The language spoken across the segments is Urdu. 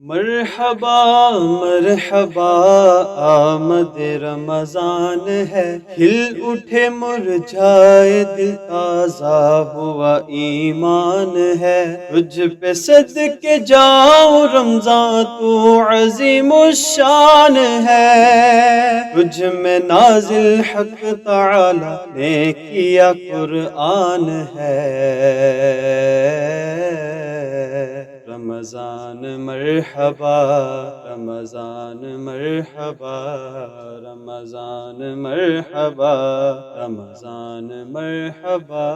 مرحبا مرحبا آمد رمضان ہے، کھل اٹھے مرجھائے دل، تازہ ہوا ایمان ہے۔ تجھ پہ صدقے جاؤں رمضان، تو عظیم الشان ہے۔ تجھ میں نازل حق تعالی نے کیا قرآن ہے۔ رمضان مرحبا رمضان مرحبا رمضان مرحبا رمضان مرحبا۔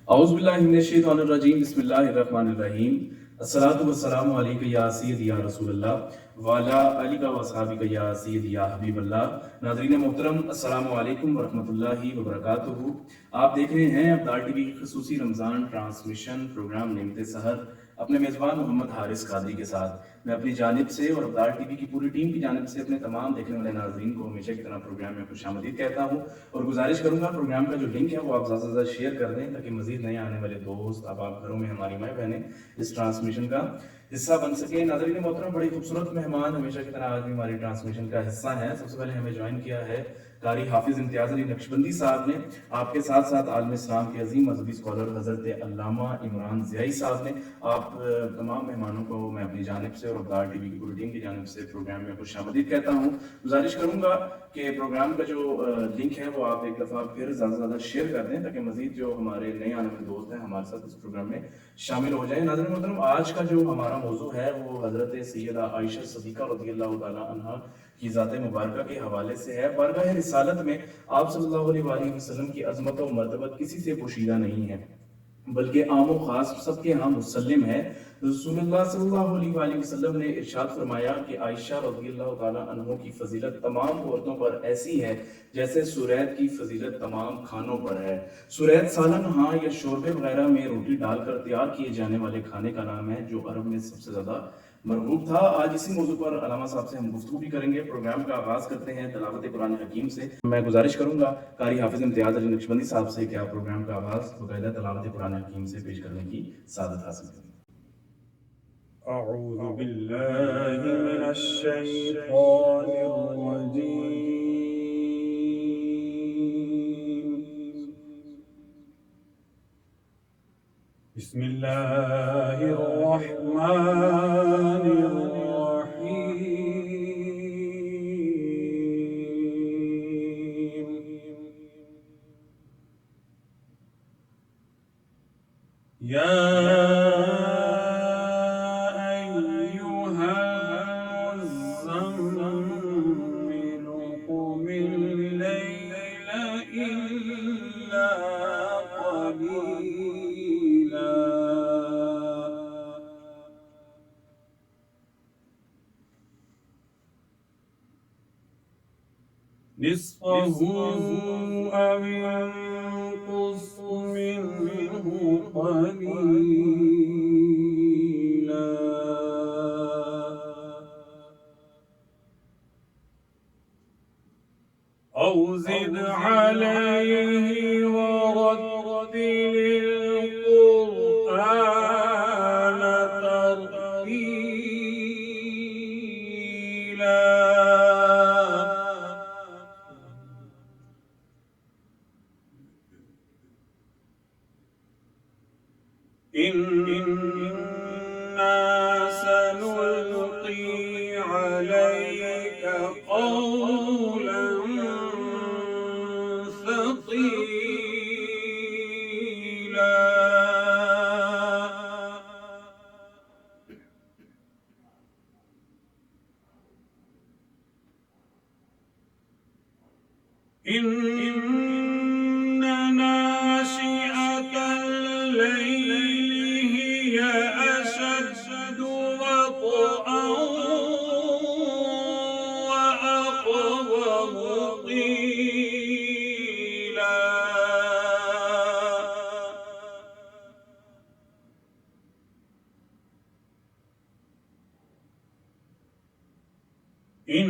اعوذ باللہ من الشیطان الرجیم، بسم اللہ الرحمن الرحیم۔ الصلاۃ والسلام علیک یا سیدی یا رسول اللہ وعلی آلک و اصحابک یا سیدی یا حبیب اللہ۔ ناظرین محترم، السلام علیکم ورحمۃ اللہ وبرکاتہ۔ آپ دیکھ رہے ہیں ابدال ٹی وی کی خصوصی رمضان ٹرانسمیشن پروگرام نعمت سحر، اپنے میزبان محمد حارث قادری کے ساتھ۔ میں اپنی جانب سے اور ابدال ٹی وی کی پوری ٹیم کی جانب سے اپنے تمام دیکھنے والے ناظرین کو ہمیشہ کی طرح پروگرام میں خوش آمدید کہتا ہوں، اور گزارش کروں گا پروگرام کا جو لنک ہے وہ آپ زیادہ سے زیادہ شیئر کر دیں، تاکہ مزید نئے آنے والے دوست، اب آپ گھروں میں ہماری مائیں بہنیں اس ٹرانسمیشن کا حصہ بن سکیں۔ ناظرین محترم، بڑی خوبصورت مہمان ہمیشہ کی طرح آج بھی ہماری ٹرانسمیشن کا حصہ ہیں۔ سب سے پہلے ہمیں جوائن کیا ہے قاری حافظ امتیاز علی نقشبندی صاحب نے، آپ کے ساتھ ساتھ عالم اسلام کے عظیم مذہبی اسکالر حضرت علامہ عمران ضیائی صاحب نے۔ آپ تمام مہمانوں کو میں اپنی جانب سے اور ابدال ٹی وی کی پوری ٹیم کی جانب سے پروگرام میں خوش آمدید کہتا ہوں۔ گزارش کروں گا کہ پروگرام کا جو لنک ہے وہ آپ ایک دفعہ پھر زیادہ سے زیادہ شیئر کر دیں، تاکہ مزید جو ہمارے نئے آنے والے دوست ہیں ہمارے ساتھ اس پروگرام میں شامل ہو جائیں۔ ناظرین محترم، آج کا جو ہمارا موضوع ہے وہ حضرت سیدہ عائشہ صدیقہ رضی اللہ تعالیٰ عنہا کی ذات مبارکہ کے حوالے سے ہے۔ بارگاہ رسالت میں آپ صلی اللہ علیہ وآلہ وسلم کی عظمت و مرتبت کسی سے پوشیدہ نہیں ہے، بلکہ عام و خاص سب کے ہاں مسلم ہے۔ رسول اللہ صلی اللہ علیہ وآلہ وسلم نے ارشاد فرمایا کہ عائشہ رضی اللہ تعالیٰ عنہ کی فضیلت تمام عورتوں پر ایسی ہے جیسے سرید کی فضیلت تمام کھانوں پر ہے۔ سرید سالن ہاں یا شوربے وغیرہ میں روٹی ڈال کر تیار کیے جانے والے کھانے کا نام ہے، جو عرب میں سب سے زیادہ مرغوب تھا۔ آج اسی موضوع پر علامہ صاحب سے ہم گفتگو بھی کریں گے۔ پروگرام کا آغاز کرتے ہیں تلاوت قرآن حکیم سے۔ میں گزارش کروں گا قاری حافظ امتیاز علی نقشبندی صاحب سے کہ آپ پروگرام کا آغاز باقاعدہ تلاوت قرآن حکیم سے پیش کرنے کی سعادت حاصل کریں۔ اعوذ باللہ من الشیطان الرجیم، بسم اللہ الرحمن الرحیم۔ نصفه أو انقص منه قليلا أو زد عليه ورتل القرآن ترتيلا۔ إنا سنلقي عليك قولا ثقيلا۔ إن ناشئة الليل هي أشد وطئا وأقوم قيلا۔ إن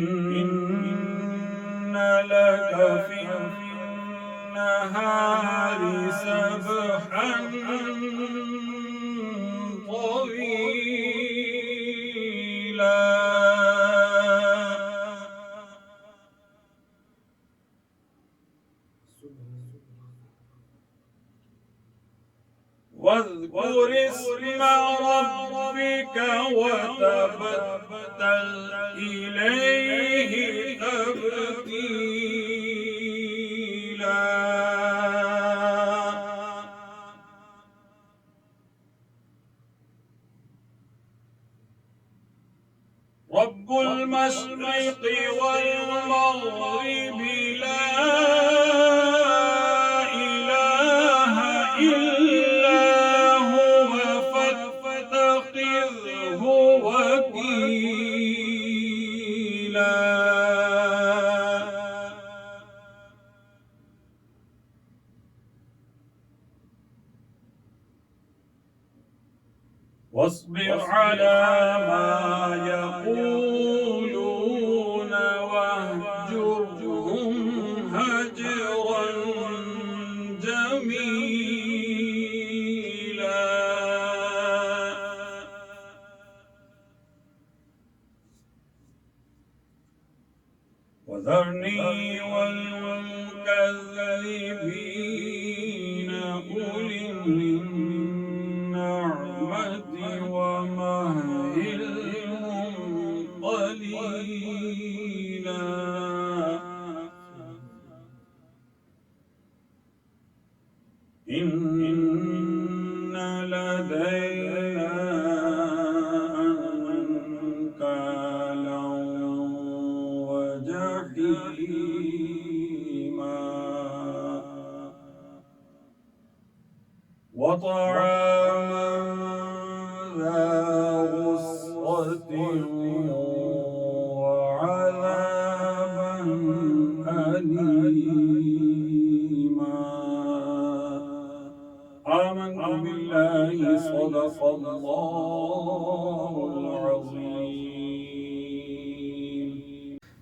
لك في النهار سبحا واذكر اسم ربك وتبتل إليه تبتيلا رب المشرق والمغرب لا إله إلا هو فاتخذه وكيلا واصبر على ما يقولون واهجرهم هجرا جميلا وذرني والمكذبين أولي النعمة ومهلهم قليلا إن لدينا أنكالا وجحيما وطعاما ذا غصة وعذابا أليما آمنت بالله صدق الله العظيم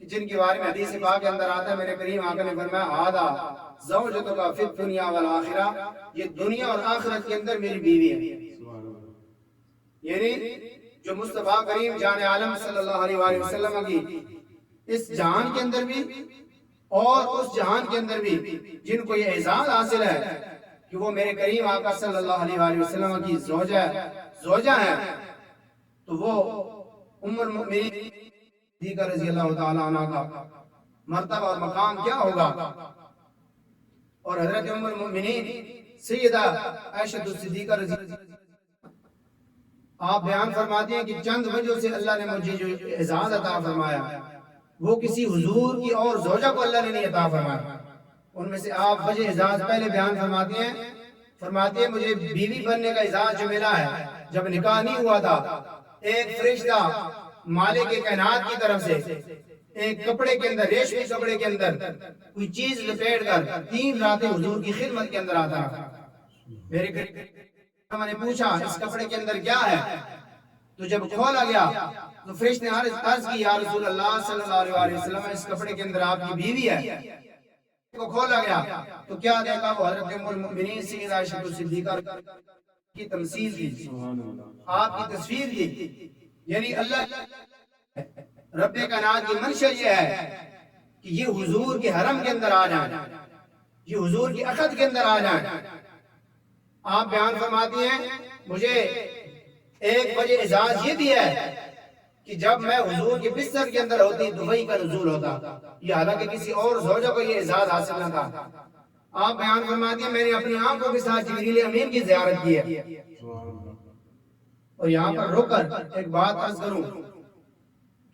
کہ جن کے بارے میں حدیث پاک کے اندر آتا ہے میرے کریم آقا نے فرمایا آدھا زوجتک فی الدنیا والآخرہ، یہ دنیا اور آخرت کے اندر میری بیوی ہے. یعنی جو مصطفیٰ کریم جان عالم صلی اللہ علیہ وآلہ وسلم کی اس جہان کے اندر بھی اور اس جہان کے اندر بھی جن کو یہ اعزاز حاصل ہے کہ وہ میرے کریم آقا صلی اللہ علیہ وآلہ وسلم کی زوجہ ہے، تو وہ ام المؤمنین صدیقہ رضی اللہ تعالیٰ عنہ کا مرتبہ اور مقام کیا ہوگا. اور حضرت ام المؤمنین سیدہ عائشہ الصدیقہ رضی اللہ عنہ، آپ بیان فرماتے ہیں کہ چند وجہ سے اللہ نے مجھے جو اعزاز عطا فرمایا وہ کسی حضور کی اور زوجہ کو اللہ نے نہیں عطا فرمایا. ان میں سے آپ وجہ اعزاز پہلے بیان فرماتے ہیں مجھے بیوی بننے کا اعزاز جو ملا ہے جب نکاح نہیں ہوا تھا، ایک فرشتہ مالک کائنات کی طرف سے ایک کپڑے کے اندر، ریشمی کپڑے کے اندر کوئی چیز لپیٹ کر 3 راتیں حضور کی خدمت کے اندر آتا رہا. میرے گھر میں نے پوچھا اس کپڑے کے اندر کیا ہے، تو جب کھولا گیا تو فرشتے نے عرض کی یا رسول اللہ صلی اللہ علیہ وسلم اس کپڑے کے اندر آپ کی بیوی ہے. کو کھولا گیا تو کیا دیکھا، وہ حضرت ام المؤمنین سیدہ عائشہ الصدیقہ کی تمثیل تھی، آپ کی تصویر تھی. یعنی اللہ رب کائنات کی منشا یہ ہے کہ یہ حضور کے حرم کے اندر آ جائیں، یہ حضور کی عقد کے اندر آ جائیں. آپ بیان فرماتی ہیں مجھے ایک وجہ اعزاز یہ بھی ہے کہ جب میں حضور کے بستر کے اندر ہوتی تو وحی کا نزول ہوتا. یہ حالانکہ کسی اور زوجہ کو یہ اعزاز حاصل نہ تھا. آپ بیان فرماتی ہیں میں نے اپنی آنکھوں کے ساتھ جبریل امین کی زیارت کی ہے. اور یہاں پر رک کر ایک بات عرض کروں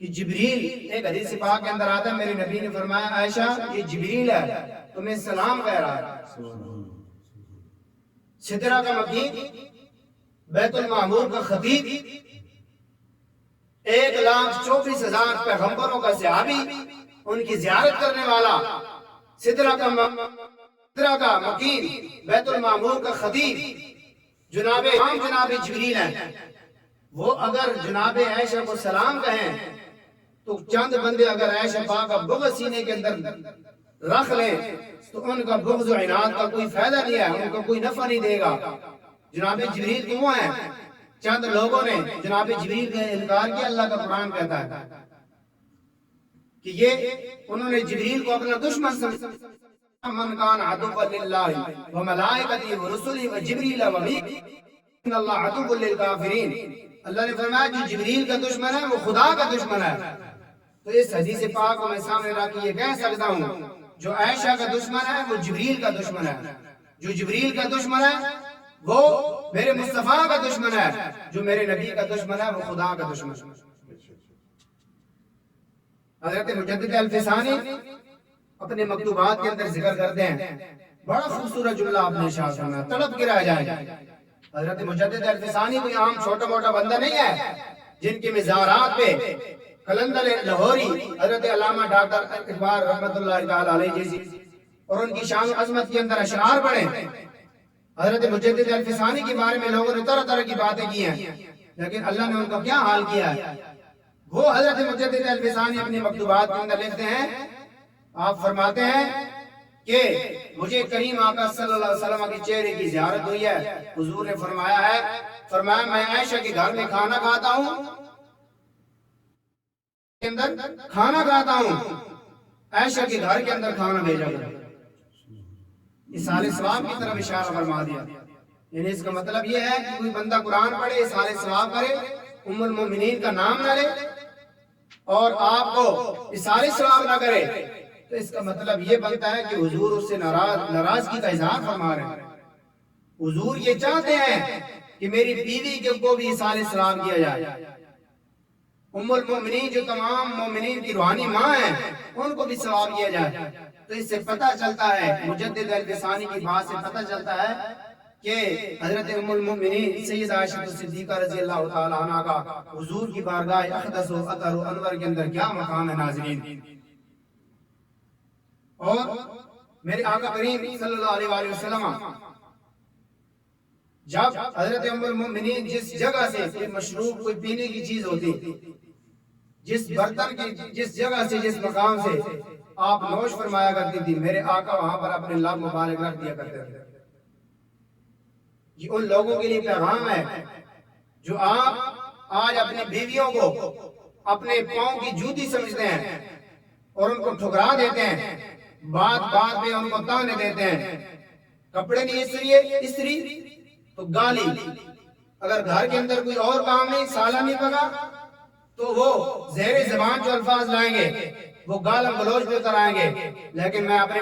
کہ جبریل، ایک حدیث پاک کے اندر آتا ہے میرے نبی نے فرمایا عائشہ یہ جبریل ہے تمہیں سلام کہہ رہا ہے. سدرہ کا مکین، بیت المعمور کا خطیب، 1,24,000 پیغمبروں کا صحابی، ان کی زیارت کرنے والا، سدرہ کا مکین، بیت المعمور کا خطیب جناب جبریل ہیں. وہ اگر جناب عائشہ کو سلام کہیں تو چند بندے اگر عائشہ پاک کا بغض سینے کے اندر رکھ لیں تو ان کا بغض و عناد کا کوئی فائدہ نہیں ہے، ان کو کوئی نفع نہیں دے گا. جناب جبریل کیوں ہیں؟ چند لوگوں نے جناب جبریل کا انکار کیا. اللہ کا قرآن کہتا ہے کہ یہ انہوں نے جبریل کو اپنا دشمن سمجھا. من کان عدو للہ وملائکتہ ورسلہ وجبریل ومیکائیل ان اللہ عدو للکافرین. اللہ نے فرمایا جو جبریل کا دشمن ہے وہ خدا کا دشمن ہے. تو اس حدیث پاک کو میں سامنے رکھ کے یہ کہہ سکتا ہوں جو عائشہ کا دشمن ہے وہ جبریل کا دشمن ہے، جو جبریل کا دشمن ہے وہ میرے مصطفیٰ کا دشمن ہے، جو میرے نبی کا دشمن ہے وہ خدا کا دشمن ہے. حضرت مجدد الفسانی اپنے مکتوبات کے اندر ذکر کرتے ہیں، بڑا خوبصورت جملہ آپ نے ارشاد فرمایا، تڑپ کے رہ جائے. حضرت مجدد الفسانی کوئی عام چھوٹا موٹا بندہ نہیں ہے، جن کے مزارات پہ قلندر لاہوری، حضرت علامہ ڈاکٹر اقبال رحمت اللہ تعالی علیہ جیسی اور ان کی شان و عظمت کے اندر اشعار پڑھے. حضرت مجدد الفسانی کے بارے میں لوگوں نے طرح طرح کی باتیں کی ہیں، لیکن اللہ نے ان کا کیا حال کیا ہے. وہ حضرت مجدد الفسانی اپنی مکتوبات کے اندر لکھتے ہیں، آپ فرماتے ہیں کہ مجھے کریم آقا صلی اللہ علیہ وسلم کے چہرے کی زیارت ہوئی ہے. حضور نے فرمایا میں عائشہ کے گھر میں کھانا کھاتا ہوں، عائشہ کے گھر کے اندر کھانا بھیجا گیا. اصحال ثواب کی طرف اشارہ فرما دیا. یعنی اس کا مطلب یہ ہے کہ کوئی بندہ قرآن پڑھے، اصحال ثواب کرے، ام المؤمنین کا نام نہ لے اور آپ کو اصحال ثواب نہ کرے، تو اس کا مطلب یہ بنتا ہے کہ حضور اس سے ناراضگی کا اظہار فرما رہے ہیں. حضور یہ چاہتے ہیں کہ میری بیوی کو بھی اصحال ثواب کیا جائے. ام المؤمنین جو تمام مومنین کی روحانی ماں ہیں ان کو بھی ثواب کیا جائے. تو اس سے پتہ چلتا ہے، مجدد الفسانی کی بات سے پتہ چلتا ہے کہ حضرت ام المؤمنین سیدہ عائشہ الصدیقہ رضی اللہ تعالی عنہ کا حضور کی بارگاہ اقدس و اطہر و انور کے اندر کیا مقام ہے. ناظرین، اور میرے آقا کریم صلی اللہ علیہ وآلہ وسلم جب حضرت ام المؤمنین جس جگہ سے کوئی مشروب، کوئی پینے کی چیز ہوتی، جس برتن کی جس جگہ سے جس مقام سے آپ نوش فرمایا کرتی تھی میرے آقا وہاں پر اپنے لب مبارک رکھ دیا کرتے تھے۔ یہ ان لوگوں کے لیے پیغام ہے جو آپ آج اپنی بیویوں کو اپنے پاؤں کی جوتی سمجھتے ہیں اور ان کو ٹھکرا دیتے ہیں، بات بات میں ان کو تانے دیتے ہیں، کپڑے نہیں استری تو گالی، اگر گھر کے اندر کوئی اور کام نہیں، سالہ نہیں پکا تو وہ زہر زبان جو الفاظ لائیں گے وہ گالم گلوچ پہ اتر آئیں گے۔ لیکن میں اپنے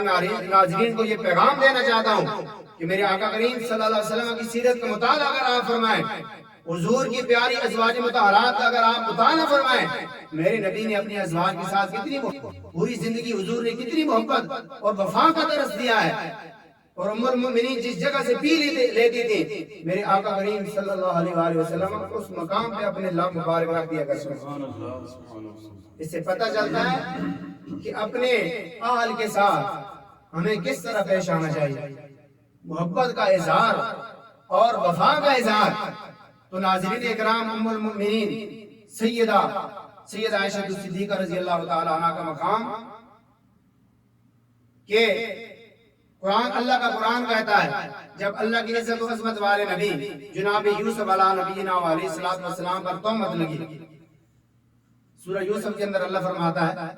ناظرین کو یہ پیغام دینا چاہتا ہوں کہ میرے آقا کریم صلی اللہ علیہ وسلم کی سیرت کا مطالعہ اگر آپ فرمائیں، حضور کی پیاری ازواج مطہرات کا اگر آپ مطالعہ فرمائیں، میرے نبی نے اپنی ازواج کے ساتھ کتنی پوری زندگی حضور نے کتنی محبت اور وفا کا درس دیا ہے، اور ام المؤمنین جس جگہ سے پی لیتی تھی میرے آقا کریم صلی اللہ علیہ وآلہ وسلم اس مقام پہ اپنے لب مبارک رکھ دیا کرتے ہیں۔ اس سے پتہ چلتا ہے کہ اپنے اہل کے ساتھ ہمیں کس طرح پیش آنا چاہیے، محبت کا اظہار اور وفا کا اظہار۔ تو ناظرین اکرام، ام المؤمنین سیدہ عائشہ صدیقہ رضی اللہ تعالی عنہ کا مقام کہ قرآن، اللہ کا قرآن کہتا ہے جب اللہ کی عزت و عظمت والے نبی جناب یوسف علیہ نبینا علیہ السلام پر تہمت لگی، سورہ یوسف کے اندر اللہ فرماتا ہے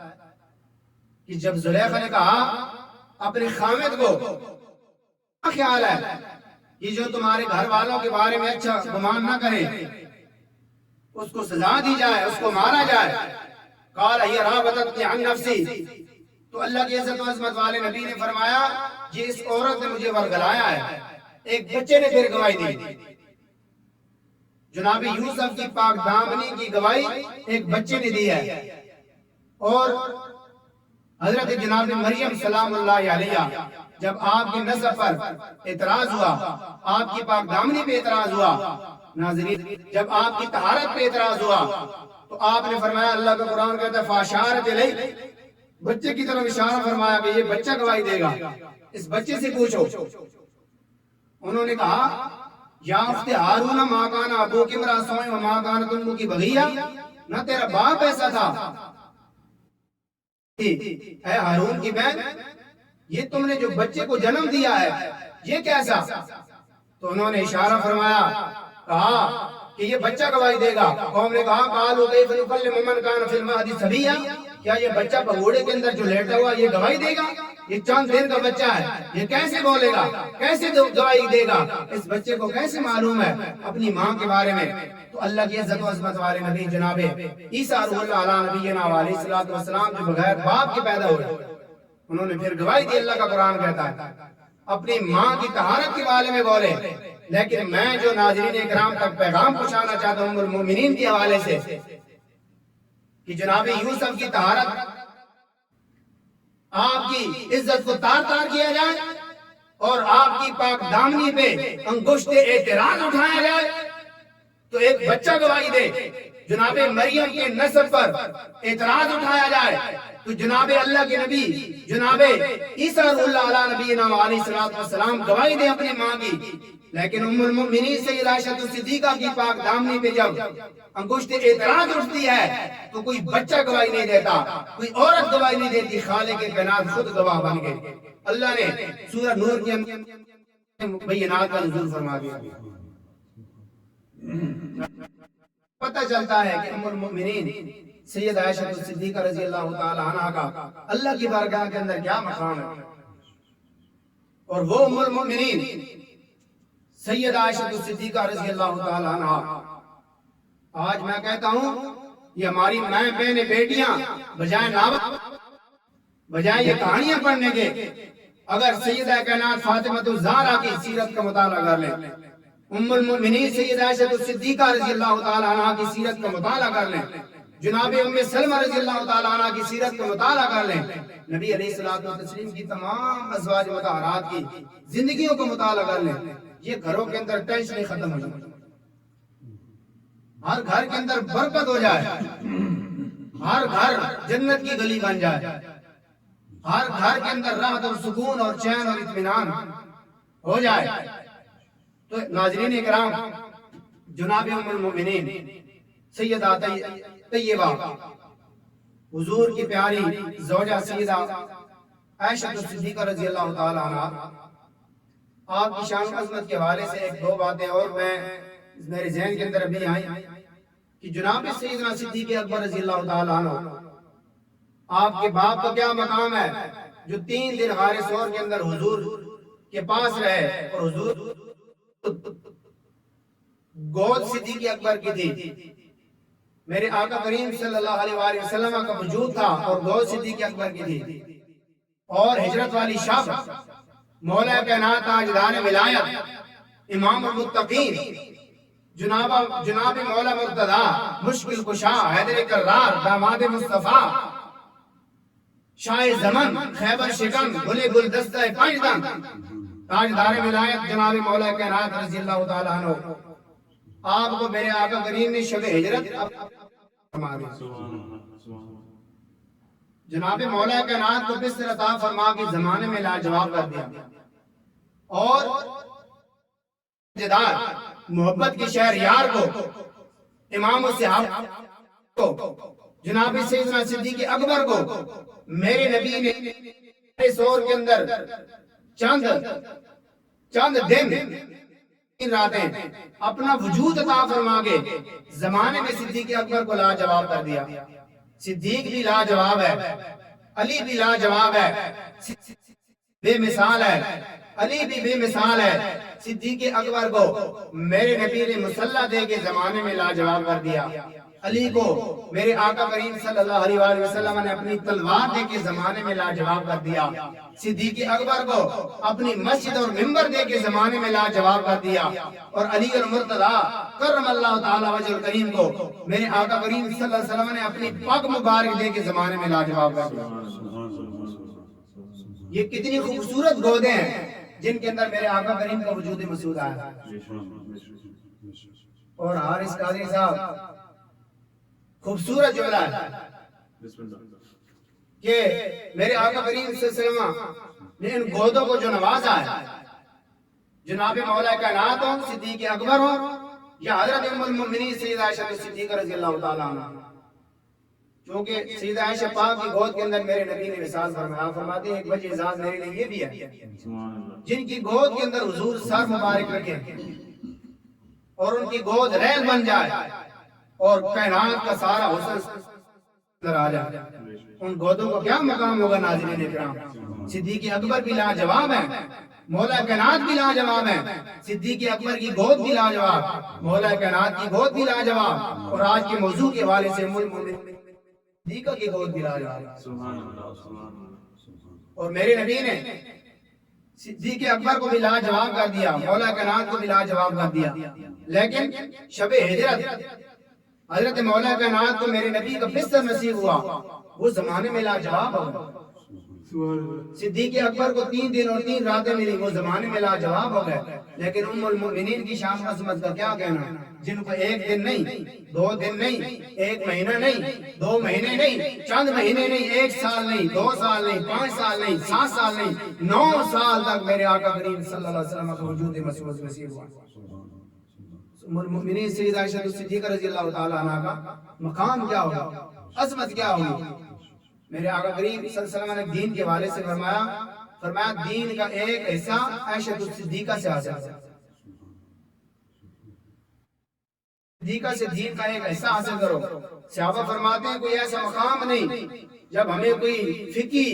کہ جب زلیخا نے کہا اپنے خامد کو کیا خیال ہے کہ جو تمہارے گھر والوں کے بارے میں اچھا گمان نہ کرے اس کو سزا دی جائے، اس کو مارا جائے، قال ہی راودتنی عن نفسی، تو اللہ کی عزت و عظمت والے نبی نے فرمایا یہ اس عورت نے مجھے ورگلایا ہے۔ ایک بچے نے پھر گواہی دی، جناب یوسف کی پاک دامنی کی گواہی ایک بچے نے دی ہے، اور حضرت جناب مریم سلام اللہ علیہ جب آپ کی نسب پر اعتراض ہوا، آپ کی پاک دامنی پہ اعتراض ہوا، ناظرین جب آپ کی طہارت پہ اعتراض ہوا تو آپ نے فرمایا، اللہ کا قرآن کہتا ہے فاشارت الیہ، بچے کی طرف اشارہ فرمایا کہ یہ بچہ گواہی دے گا، اس بچے سے پوچھو۔ انہوں نے کہا یا اخت ہارون ما کان ابوک امرأ سوء وما کانت امک بغیہ، نہ تیرا باپ ایسا تھا، اے ہارون کی بہن یہ تم نے جو بچے کو جنم دیا ہے یہ کیسا؟ تو انہوں نے اشارہ فرمایا، کہا کہ یہ بچہ گواہی دے گا۔ قوم نے کہا قالوا کیف نکلم من کان فی المہد صبیا، کیا یہ بچہ پگوڑے کے اندر جو لیٹا ہوا یہ گواہی دے گا؟ یہ چند دن کا بچہ ہے، یہ کیسے بولے گا، کیسے گواہی دے گا؟ اس بچے کو کیسے معلوم ہے اپنی ماں کے بارے میں؟ تو اللہ کی عزت و عظمت والے نبی جناب عیسیٰ روح اللہ علیہ نبینا علیہ السلام جو بغیر باپ کے پیدا ہوئے، انہوں نے پھر گواہی دی، اللہ کا قرآن کہتا ہے اپنی ماں کی طہارت کے بارے میں بولے۔ لیکن میں جو ناظرین اکرام تک پیغام پہنچانا چاہتا ہوں ام المؤمنین کے حوالے سے کہ جناب یوسف کی طہارت، آپ کی عزت کو تار تار کیا جائے اور آپ کی پاک دامنی پہ انگشت اعتراض اٹھایا جائے، تو ایک بچہ گواہی دے، جناب مریم کے نسب پر اعتراض اٹھایا جائے، تو جناب اللہ کے نبی جناب عیسیٰ روح اللہ علیہ نبینا علیہ السلام گواہی دے اپنی ماں کی۔ لیکن ام المؤمنین سیدہ عائشہ صدیقہ کی پاک دامنی پہ جب انگشت اعتراض اٹھتی ہے تو کوئی بچہ گواہی نہیں دیتا، کوئی عورت گواہی نہیں دیتی، خالق کائنات خود گواہ بن گئے۔ اللہ نے سورہ نور کے اندر بینات کا نزول فرما دیا۔ پتہ چلتا ہے کہ ام المؤمنین سیدہ عائشہ صدیقہ رضی اللہ تعالی عنہ کا اللہ کی بارگاہ کے اندر کیا مقام ہے، اور وہ ام المؤمنین سیدہ عائشہ صدیقہ رضی اللہ تعالی عنہ، آج میں کہتا ہوں یہ ہماری مائیں بہنیں بیٹیاں بجائے یہ کہانیاں پڑھنے کے اگر سیدہ کائنات فاطمہ الزہرا کی سیرت کا مطالعہ کر لیں، ام المؤمنین سیدہ عائشہ صدیقہ رضی اللہ تعالی عنہ کی سیرت کا مطالعہ کر لیں، جناب ام سلمہ رضی اللہ تعالی عنہ کی سیرت کا مطالعہ کر لیں، نبی علیہ الصلوۃ والتسلیم کی تمام ازواج مطہرات کی زندگیوں کا مطالعہ کر لیں، یہ گھروں کے اندر ٹینشن ختم ہو جائے، ہر گھر کے اندر برکت ہو جائے، ہر گھر جنت کی گلی بن جائے، ہر گھر کے اندر راحت اور سکون اور چین اور اطمینان ہو جائے۔ تو ناظرین اکرام، جناب ام المؤمنین سیدہ طیبہ حضور کی پیاری زوجہ سیدہ عائشہ صدیقہ رضی اللہ تعالی عنہ، آپ کی شان و عظمت کے حوالے سے ایک دو باتیں اور میرے ذہن کے اندر ابھی آئیں کہ جناب سیدنا صدیق اکبر رضی اللہ تعالی عنہ، آپ کے باپ کا کیا مقام ہے جو 3 دن غار ثور کے اندر حضور کے پاس رہے، اور حضور گود صدیق اکبر کی تھی، میرے آقا کریم صلی اللہ علیہ وآلہ وسلم کا وجود تھا اور گود صدیق اکبر کی تھی، اور ہجرت والی شب مولا کائنات تاجدار ولایت امام المتقین جناب مولا مرتضی مشکل کشا حیدر کرار داماد مصطفیٰ شاہ زمن خیبر شکن گلے گلدستہ پنجدن تاجدار ولایت جناب مولا کائنات رضی اللہ تعالیٰ عنہ، آپ کو میرے آقا کریم نے شب ہجرت جناب مولا کائنات کو بستر عطا فرما کے زمانے میں لاجواب کر دیا، اور جدار محبت کے شہر یار کو امام الصحابہ کو جناب سیدنا صدیق اکبر کو میرے نبی نے سور کے اندر چند دن راتیں اپنا وجود عطا فرما کے زمانے میں صدیق اکبر کو لاجواب کر دیا۔ صدیق بھی لاجواب ہے، علی بھی لاجواب ہے، بے مثال ہے، علی بھی بے مثال ہے۔ صدیق اکبر کو میرے نبی نے مسلح دے کے زمانے میں لاجواب کر دیا، علی کو میرے آقا کریم صلی اللہ علیہ وآلہ وسلم نے اپنی تلوار دے کے زمانے میں لاجواب کر دیا، صدیق اکبر کو اپنی مسجد اور منبر دے کے زمانے میں لاجواب کر دیا، اور علی المرتضی کرم اللہ تعالی وجہ الکریم کو میرے آقا کریم صلی اللہ علیہ وسلم نے اپنی پگ مبارک دے کے زمانے میں لاجواب کر دیا۔ یہ کتنی خوبصورت گودیں ہیں جن کے اندر میرے آقا کریم کا وجود مسعود آیا۔ اور حارث قادری صاحب خوبصورت جملہ ہے کہ میرے آقا کریم صلی اللہ علیہ وسلم نے ان گودوں کو جو نوازا ہے، جناب مولا کائنات ہو، صدیق اکبر ہو، یا حضرت ام المؤمنین سیدہ عائشہ صدیقہ رضی اللہ تعالی عنہ، چونکہ سیدہ عائشہ پاک کی گود کے اندر میرے نبی نے وصال فرمایا، فرماتے ہیں ایک وجہ اعزاز میرے لیے یہ بھی ہے جن کی گود کے اندر حضور سر مبارک رکھیں اور ان کی گود ریل بن جائے اور کائنات کا سارا حسن اندر آ جائے، ان گودوں کو کیا مقام ہوگا ناظرین اکرام۔ صدیق اکبر بھی لاجواب ہے، مولا کائنات بھی لاجواب ہے، صدیق اکبر کی گود بھی لاجواب، مولا کائنات کی گود بھی لاجواب، اور آج کے موضوع کے حوالے سے ام المؤمنین صدیقہ کی گود بھی لاجواب۔ اور میرے نبی نے صدیق اکبر کو بھی لاجواب کر دیا، مولا کائنات کو بھی لاجواب کر دیا، لیکن شب ہجرت حضرت مولا کائنات کو میرے نبی کا بستر نصیب ہوا، وہ زمانے میں لاجواب ہو گئے۔ صدیق اکبر کو 3 دن اور 3 راتیں ملی، وہ زمانے میں لاجواب ہو گئے، لیکن ام المؤمنین کی شان و عظمت کا کیا کہنا، جن کو 1 دن نہیں، 2 دن نہیں، 1 مہینہ نہیں، 2 مہینے نہیں، چند مہینے نہیں، 1 سال نہیں، 2 سال نہیں، 5 سال نہیں، 7 سال نہیں، 9 سال تک میرے آقا کریم صلی اللہ علیہ وسلم کا وجود مسعود نصیب ہوا۔ ام المؤمنین سیدہ عائشہ صدیقہ رضی اللہ تعالی عنہ کا مقام کیا ہوگا، عظمت کیا ہوگی۔ میرے آقا کریم صلی اللہ علیہ وسلم نے دین کے حوالے سے فرمایا دین کا ایک حصہ عائشہ صدیقہ سے حاصل ہے، صدیقہ سے دین کا ایک حصہ حاصل کرو۔ صحابہ فرماتے ہیں کوئی ایسا مقام نہیں جب ہمیں کوئی فقہی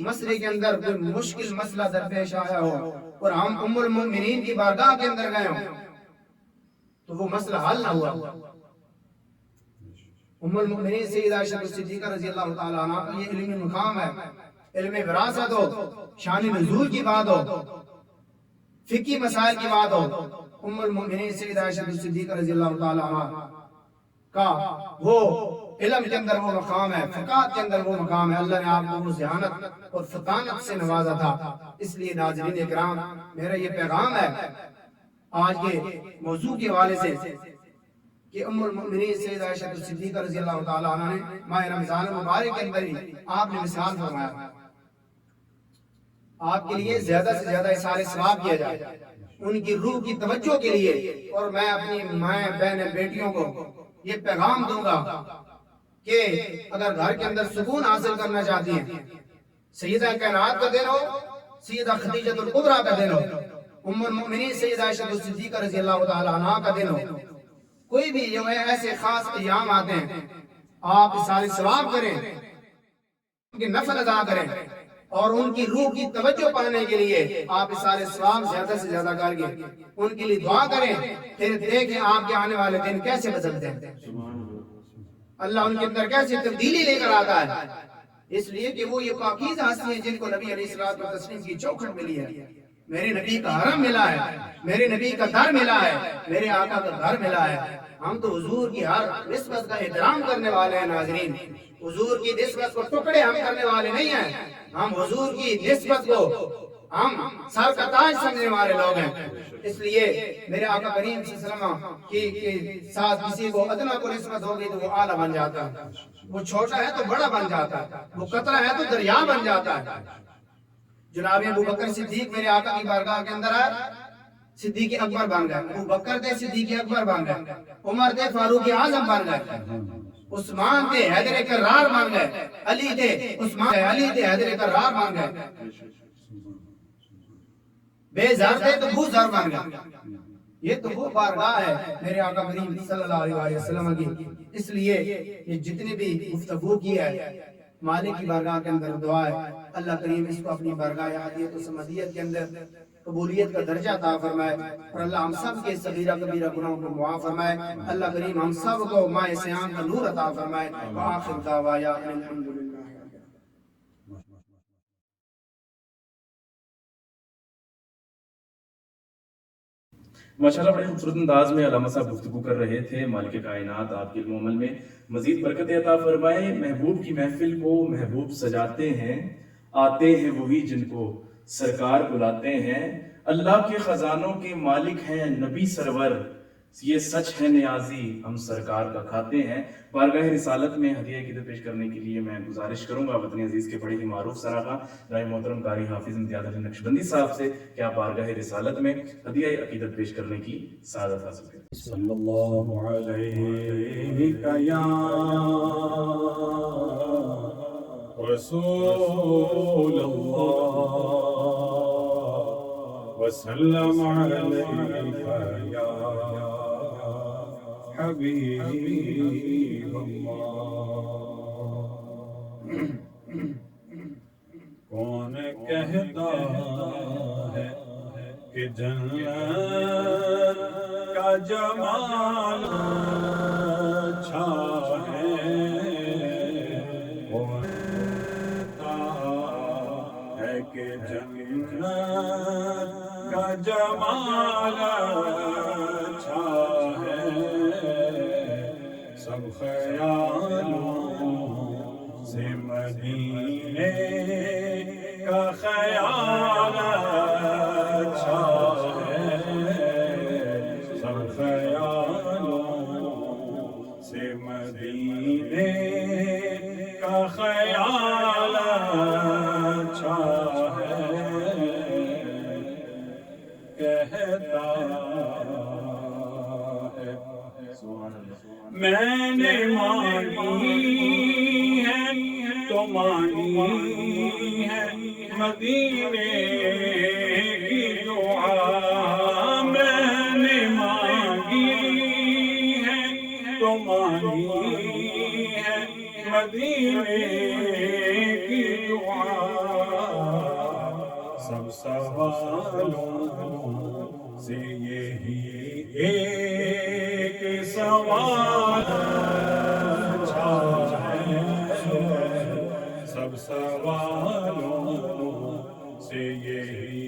مسئلے کے اندر کوئی مشکل مسئلہ درپیش آیا ہو اور ہم ام المؤمنین کی بارگاہ کے اندر گئے ہوں تو وہ مسئلہ حل نہ ہوا۔ ام المؤمنین سیدہ عائشہ صدیقہ رضی اللہ تعالی عنہ کا یہ علمی مقام ہے، علم وراثت ہو، شان نزول کی بات ہو، فقہی مسائل کی بات ہو، ام المؤمنین سیدہ عائشہ صدیقہ رضی اللہ تعالی عنہ کا وہ علم کے اندر وہ مقام ہے، فقاہت کے اندر وہ مقام ہے۔ اللہ نے آپ کو وہ ذہانت اور فطانت سے نوازا تھا۔ اس لیے ناظرین اکرام میرا یہ پیغام ہے آج کے موضوع کے حوالے سے کہ ام المؤمنین سیدہ عائشہ صدیقہ رضی اللہ تعالی عنہ نے ماہ رمضان مبارک کے اندر ہی آپ نے مثال فرمایا آپ کے لیے زیادہ سے زیادہ اثار ثواب کیا جائے، ان کی روح کی توجہ کے لیے، اور میں اپنی مائیں بہن بیٹیوں کو یہ پیغام دوں گا کہ اگر گھر کے اندر سکون حاصل کرنا چاہتی ہیں، سیدہ کائنات کا دن ہو، سیدہ خدیجہ الکبریٰ کا دن ہو، ام المؤمنین سیدہ عائشہ صدیقہ رضی اللہ تعالی عنہا کا دن ہو، کوئی بھی جو ہے ایسے خاص ایام آتے ہیں، آپ سارے ثواب کریں، ان کے نفل ادا کریں، اور ان کی روح کی توجہ پانے کے لیے آپ سارے ثواب زیادہ سے زیادہ کر کے ان کے لیے دعا کریں، پھر دیکھیں آپ کے آنے والے دن کیسے بدلتے ہیں، اللہ ان کے اندر کیسے تبدیلی لے کر آتا ہے، اس لیے کہ وہ یہ پاکیزہ ہستی ہیں جن کو نبی علیہ الصلوۃ والتسلیم کی چوکھٹ ملی ہے، میرے نبی کا حرم ملا ہے، میرے نبی کا در ملا ہے، میرے آقا کا گھر ملا ہے۔ ہم تو حضور کی ہر نسبت کا احترام کرنے والے ہیں ناظرین، حضور کی نسبت کو ٹکڑے ہم کرنے والے نہیں ہیں، ہم حضور کی نسبت کو ہم سر کا تاج سمجھنے والے لوگ ہیں۔ اس لیے میرے آقا کریم صلی اللہ علیہ وسلم کی ساتھ کسی کو ادنا کو نسبت ہوگی تو وہ اعلیٰ بن جاتا ہے، وہ چھوٹا ہے تو بڑا بن جاتا ہے، وہ قطرہ ہے تو دریا بن جاتا ہے۔ جناب ابو بکر صدیق میرے آقا کی بارگاہ کے اندر آئے، صدیق اکبر بن گئے، ابو بکر تھے صدیق اکبر بن گئے، عمر تھے فاروق اعظم بن گئے، عثمان تھے حیدر کرار بن گئے، علی تھے حیدر کرار بن گئے، بے زر تھے تو بو زر بن گئے۔ یہ تو وہ بارگاہ ہے میرے آقا کریم صلی اللہ علیہ وسلم کی۔ اس لیے یہ جتنے بھی گفتگو کی ہے مالک کی بارگاہ کے اندر دعا ہے، اللہ کریم اس کو اپنی بارگاہ احادیت و سمدیت کے اندر قبولیت کا درجہ عطا فرمائے، اور اللہ ہم سب کے صغیرہ کبیرہ گناہوں کو معاف فرمائے، اللہ کریم ہم سب کو ماہ سیام کا نور عطا فرمائے۔ وآخر دعوانا الحمدللہ۔ ماشاءاللہ بڑے خوبصورت انداز میں علامہ صاحب گفتگو کر رہے تھے۔ مالک کائنات آپ کے علم و عمل میں مزید برکت عطا فرمائے۔ محبوب کی محفل کو محبوب سجاتے ہیں، آتے ہیں وہی جن کو سرکار بلاتے ہیں، اللہ کے خزانوں کے مالک ہیں نبی سرور، یہ سچ ہے نیازی ہم سرکار کا کھاتے ہیں۔ بارگاہ رسالت میں ہدیہ عقیدت پیش کرنے کے لیے میں گزارش کروں گا وطن عزیز کے بڑے ہی معروف سراغا جناب محترم قاری حافظ امتیاز علی نقشبندی صاحب سے کہ آپ بارگاہ رسالت میں ہدیہ عقیدت پیش کرنے کی سعادت حاصل کریں۔ صلی اللہ علیہ یا رسول اللہ وسلم علیہ یا حبیب اللہ۔ کون کہتا ہے کہ جنت کا جمال اچھا ہے، کون کہتا ہے کہ جنت کا جمال اچھا ہے، سب خیالوں سے مدینے کا خیال اچھا ہے، سب خیالوں سے مدینے کا خیال اچھا ہے، کہتا ہے میں نے مانی ہے تو مانی ہے مدینے کی دعا، میں نے مانگی ہے تو مانی ہے مدینے کی دعا، سب سوالوں سے یہی ایک سوال اچھا ہے، سب سوالوں سے یہی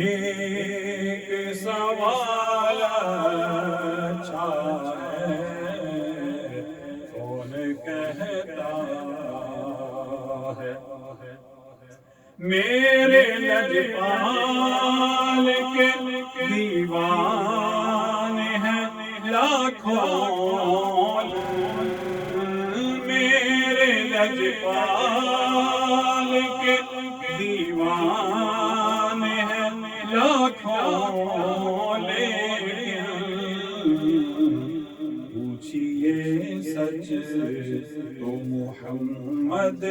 ایک سوال اچھا ہے، کون کہتا ہے میرے لجپال کے دیوان ہیں لاکھوں، میرے لجپال کے دیوان ہیں لاکھوں، لیکن پوچھئے سچ تو محمد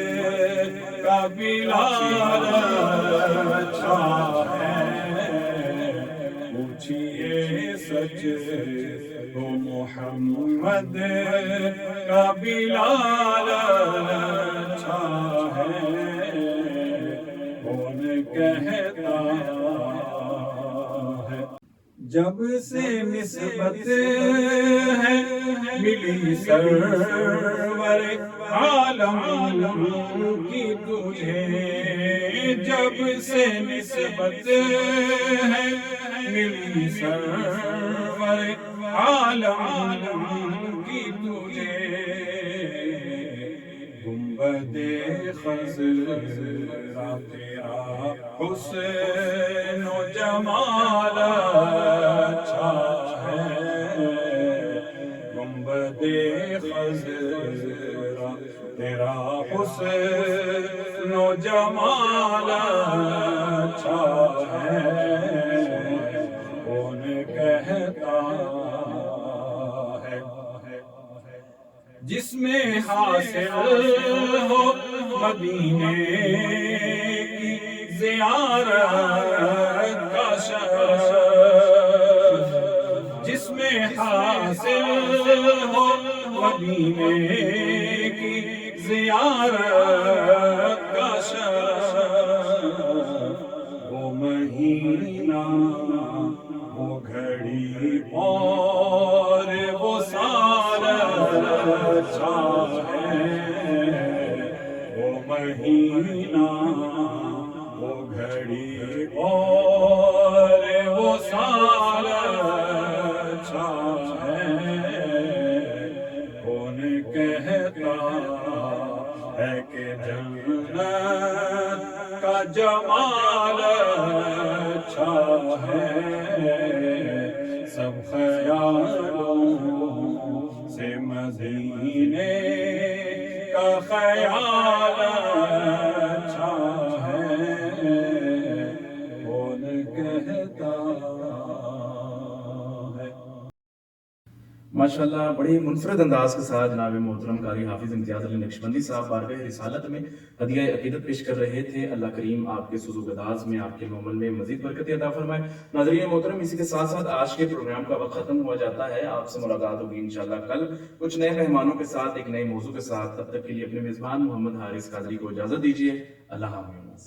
کا بلال اچھا ہے پوچھئے سچ تو محمد کا بلال اچھا ہے کون کہتا ہے جب سے نسبت ہے ملی سرور عالم کی تجھے جب سے نسبت ہے ملی سرور عالم کی تجھے گنبد خضرا تیرا حسن و جمال اچھا ہے گنبد خضرا تیرا حسن و جمال اچھا ہے کون کہتا ہے جس میں حاصل ہو مدینے کی زیارت کا شرف جس میں حاصل ہو مدینے کی زیارت کا شرف وہ مہینہ وہ گھڑی اور وہ سال اچھا ہے وہ مہینہ وہ گھڑی اور وہ سال اچھا ہے کون کہتا ہے کہ جنت کا جمال اچھا ہے سب خیالوں سے مدینے کا خیال اچھا ہے کون کہتا ہے ماشاءاللہ بڑی منفرد انداز کے ساتھ جناب محترم قاری حافظ امتیاز علی نقشبندی صاحب بارگاہ رسالت میں ہدیہ عقیدت پیش کر رہے تھے. اللہ کریم آپ کے سوز و گداز میں آپ کے عمل میں مزید برکت عطا فرمائے. ناظرین محترم اسی کے ساتھ ساتھ آج کے پروگرام کا وقت ختم ہوا جاتا ہے. آپ سے ملاقات ہوگی انشاءاللہ کل کچھ نئے مہمانوں کے ساتھ ایک نئے موضوع کے ساتھ. تب تک کے لیے اپنے میزبان محمد حارث قادری کو اجازت دیجیے. اللہ حافظ.